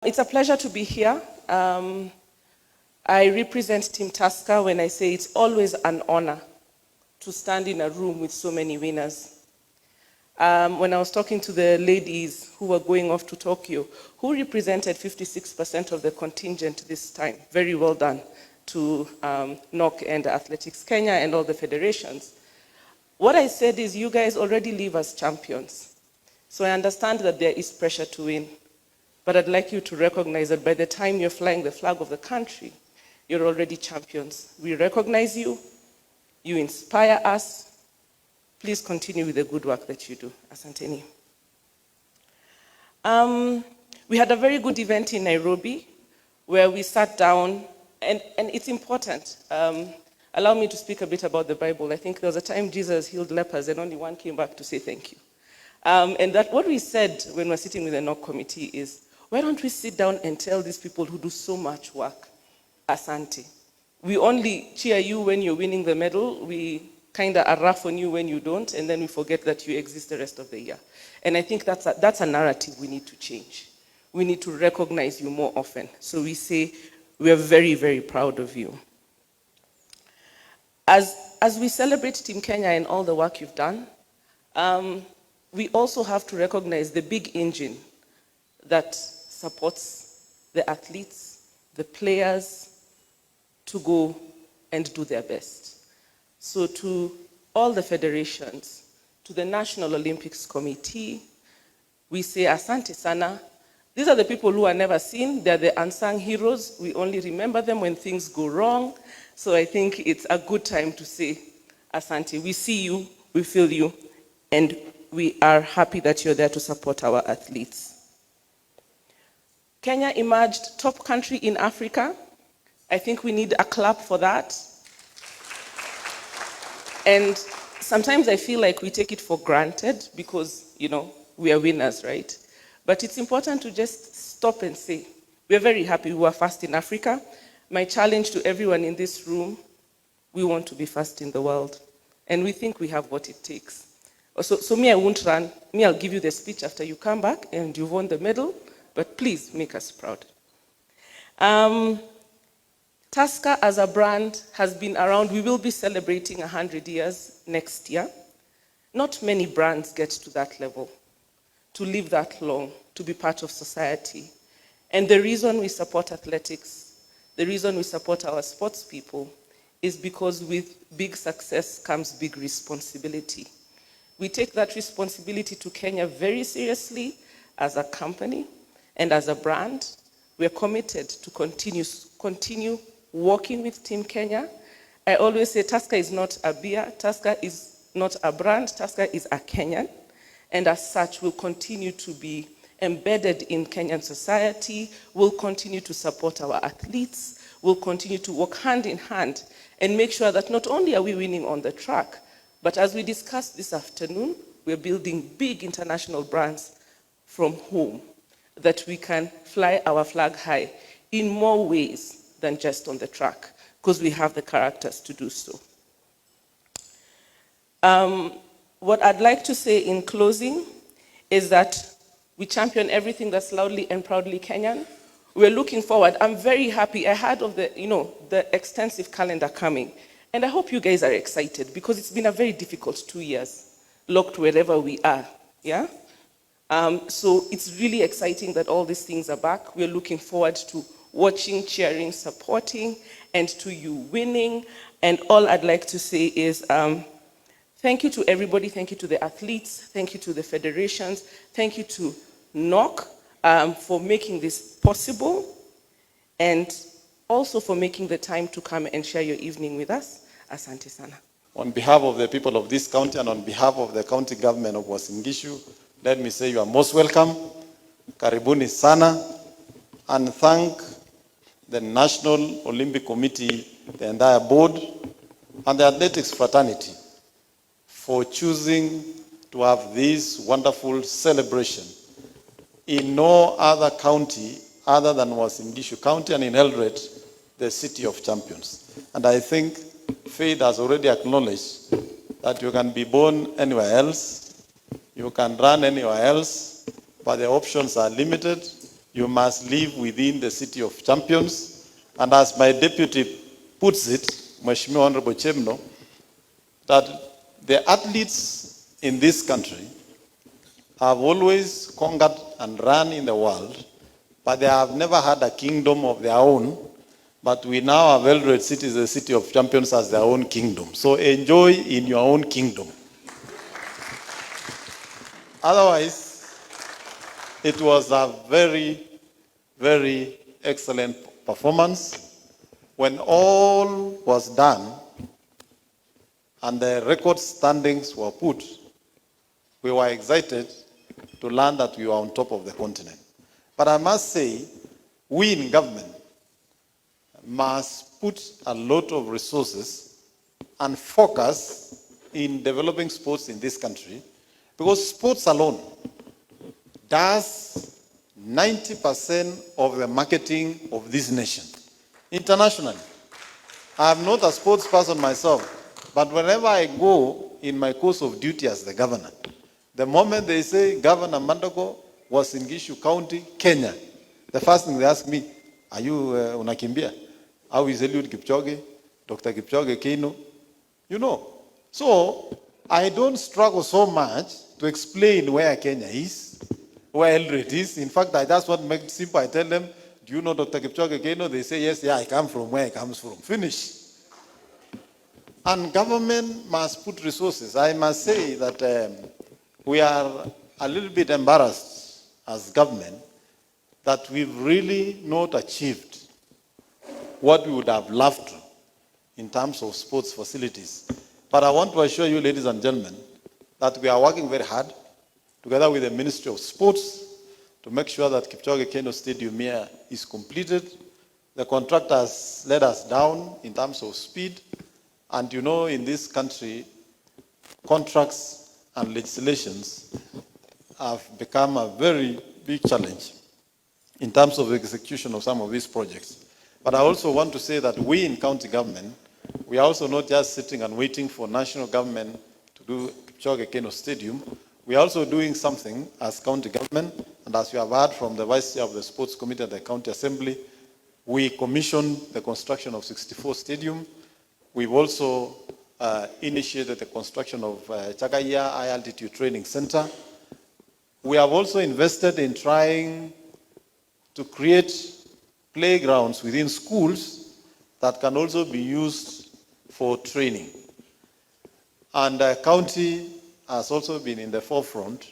It's a pleasure to be here. I represent Team Tusker when I say it's always an honor to stand in a room with so many winners. When I was talking to the ladies who were going off to Tokyo, who represented 56% of the contingent this time, very well done to NOC and Athletics Kenya and all the federations. What I said is you guys already live as champions. So I understand that there is pressure to win. But I'd like you to recognize that by the time you're flying the flag of the country, you're already champions. We recognize you. You inspire us. Please continue with the good work that you do. Asanteni. We had a very good event in Nairobi where we sat down, and it's important. Allow me to speak a bit about the Bible. I think there was a time Jesus healed lepers and only one came back to say thank you. And that what we said when we're sitting with the NOC committee is, why don't we sit down and tell these people who do so much work, asante. We only cheer you when you're winning the medal. We kind of are rough on you when you don't, and then we forget that you exist the rest of the year. And I think that's a narrative we need to change. We need to recognize you more often. So we say, we are very, very proud of you. As we celebrate Team Kenya and all the work you've done, we also have to recognize the big engine that supports the athletes, the players, to go and do their best. So to all the federations, to the National Olympics Committee, we say asante sana. These are the people who are never seen. They're the unsung heroes. We only remember them when things go wrong. So I think it's a good time to say asante. We see you, we feel you, and we are happy that you're there to support our athletes. Kenya emerged top country in Africa. I think we need a clap for that. And sometimes I feel like we take it for granted because, we are winners, right? But it's important to just stop and say, we're very happy we are first in Africa. My challenge to everyone in this room, we want to be first in the world. And we think we have what it takes. So me, I won't run. Me, I'll give you the speech after you come back and you've won the medal. But please make us proud. Tusker as a brand has been around. We will be celebrating 100 years next year. Not many brands get to that level, to live that long, to be part of society. And the reason we support athletics, the reason we support our sports people, is because with big success comes big responsibility. We take that responsibility to Kenya very seriously as a company. And as a brand, we are committed to continue working with Team Kenya. I always say Tusker is not a beer, Tusker is not a brand, Tusker is a Kenyan. And as such, we'll continue to be embedded in Kenyan society, we'll continue to support our athletes, we'll continue to work hand in hand and make sure that not only are we winning on the track, but as we discussed this afternoon, we're building big international brands from home, that we can fly our flag high in more ways than just on the track, because we have the characters to do so. What I'd like to say in closing is that we champion everything that's loudly and proudly Kenyan. We're looking forward. I'm very happy. I heard of the extensive calendar coming. And I hope you guys are excited because it's been a very difficult 2 years, locked wherever we are, yeah? So it's really exciting that all these things are back. We're looking forward to watching, cheering, supporting, and to you winning. And all I'd like to say is thank you to everybody. Thank you to the athletes. Thank you to the federations. Thank you to NOC for making this possible, and also for making the time to come and share your evening with us. Asante sana. On behalf of the people of this county and on behalf of the county government of Uasin Gishu, let me say you are most welcome. Karibuni sana. And thank the National Olympic Committee, the entire board, and the athletics fraternity for choosing to have this wonderful celebration in no other county other than Uasin Gishu County and in Eldoret, the city of champions. And I think Faith has already acknowledged that you can be born anywhere else, you can run anywhere else, but the options are limited. You must live within the city of champions. And as my deputy puts it, Mheshimiwa Honorable Chemno, that the athletes in this country have always conquered and run in the world, but they have never had a kingdom of their own. But we now have Eldoret City, the city of champions, as their own kingdom. So enjoy in your own kingdom. Otherwise, it was a very, very excellent performance. When all was done and the record standings were put, we were excited to learn that we were on top of the continent. But I must say, we in government must put a lot of resources and focus in developing sports in this country, because sports alone does 90% of the marketing of this nation internationally. I'm not a sports person myself, but whenever I go in my course of duty as the governor, the moment they say Governor Mandago was in Gishu County, Kenya, the first thing they ask me, are you unakimbia? How is Eliud Kipchoge, Dr. Kipchoge Keino? You know. So, I don't struggle so much to explain where Kenya is, where Eldoret is. In fact, I just want to make it simple. I tell them, do you know Dr. Kipchoge Keino? They say, yes, yeah, I come from where he comes from. Finish. And government must put resources. I must say that we are a little bit embarrassed as government that we've really not achieved what we would have loved to in terms of sports facilities. But I want to assure you, ladies and gentlemen, that we are working very hard together with the Ministry of Sports to make sure that Kipchoge Keino Stadium here is completed. The contractors let us down in terms of speed. And you know, in this country, contracts and legislations have become a very big challenge in terms of the execution of some of these projects. But I also want to say that we in county government, we are also not just sitting and waiting for national government to do Kipchoge Keino Stadium. We are also doing something as county government, and as you have heard from the Vice Chair of the Sports Committee at the County Assembly, we commissioned the construction of 64 Stadium. We've also initiated the construction of Chagaya High Altitude Training Center. We have also invested in trying to create playgrounds within schools that can also be used for training. And the county has also been in the forefront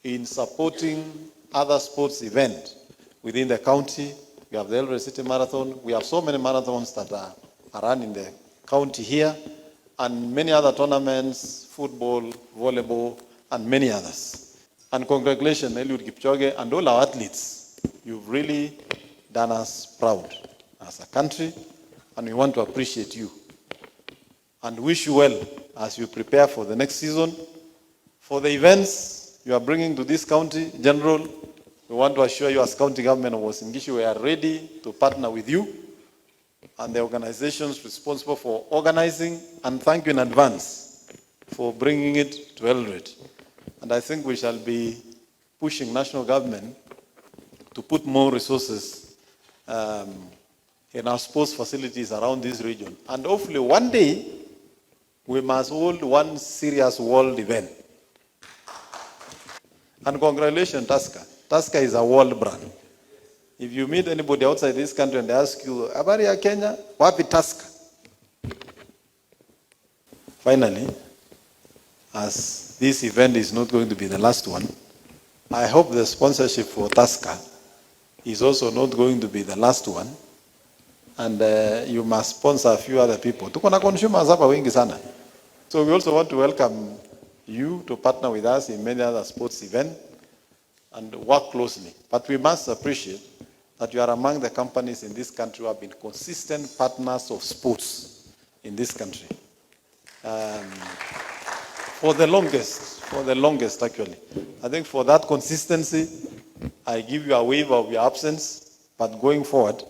in supporting other sports events within the county. We have the Eldoret City Marathon. We have so many marathons that are run in the county here, and many other tournaments, football, volleyball, and many others. And congratulations, Eliud Kipchoge, and all our athletes. You've really done us proud as a country, and we want to appreciate you and wish you well as you prepare for the next season. For the events you are bringing to this county, General, we want to assure you as county government of Uasin Gishu, we are ready to partner with you and the organizations responsible for organizing, and thank you in advance for bringing it to Eldoret. And I think we shall be pushing national government to put more resources in our sports facilities around this region. And hopefully one day, we must hold one serious world event. And congratulations, Tusker. Tusker is a world brand. If you meet anybody outside this country and they ask you, habari ya Kenya, wapi Tusker? Finally, as this event is not going to be the last one, I hope the sponsorship for Tusker is also not going to be the last one. And you must sponsor a few other people. Tuko na consumers hapa wengi sana. So we also want to welcome you to partner with us in many other sports events and work closely. But we must appreciate that you are among the companies in this country who have been consistent partners of sports in this country. For the longest actually. I think for that consistency, I give you a waiver of your absence, but going forward,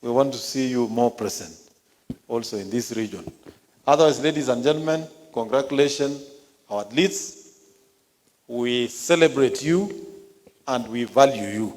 we want to see you more present also in this region. Otherwise, ladies and gentlemen, congratulations, our athletes. We celebrate you and we value you.